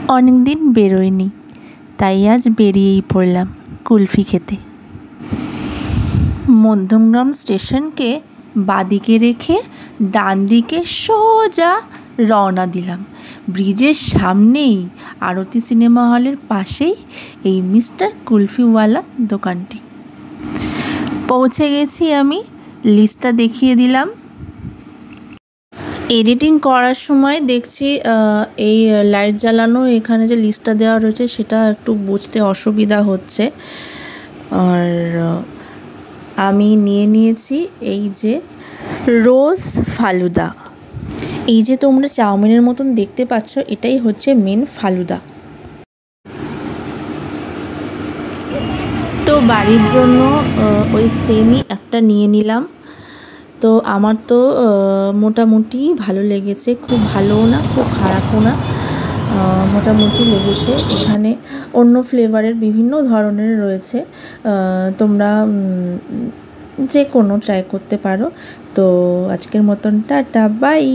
অনেক দিন বেরোয়নি, তাই আজ বেরিয়েই পড়লাম কুলফি খেতে। মধ্যমগ্রাম স্টেশনকে বাদিকে রেখে ডান দিকে সোজা রওনা দিলাম। ব্রিজের সামনেই আরতি সিনেমা হলের পাশেই এই মিস্টার কুলফিওয়ালা দোকানটি। পৌঁছে গেছি আমি, লিস্টটা দেখিয়ে দিলাম। এডিটিং করার সময় দেখছি এই লাইট জ্বালানো এখানে যে লিস্টটা দেওয়া রয়েছে সেটা একটু বুঝতে অসুবিধা হচ্ছে। আর আমি নিয়েছি এই যে রোজ ফালুদা। এই যে তোমরা চাউমিনের মতন দেখতে পাচ্ছ, এটাই হচ্ছে মেন ফালুদা। তো বাড়ির জন্য ওই সেমই একটা নিয়ে নিলাম। তো আমার তো মোটামুটি ভালো লেগেছে, খুব ভালোও না খুব খারাপও না, মোটামুটি লেগেছে। এখানে অন্য ফ্লেভারের বিভিন্ন ধরনের রয়েছে, তোমরা যে কোনো ট্রাই করতে পারো। তো আজকের মতন টাটা, বাই।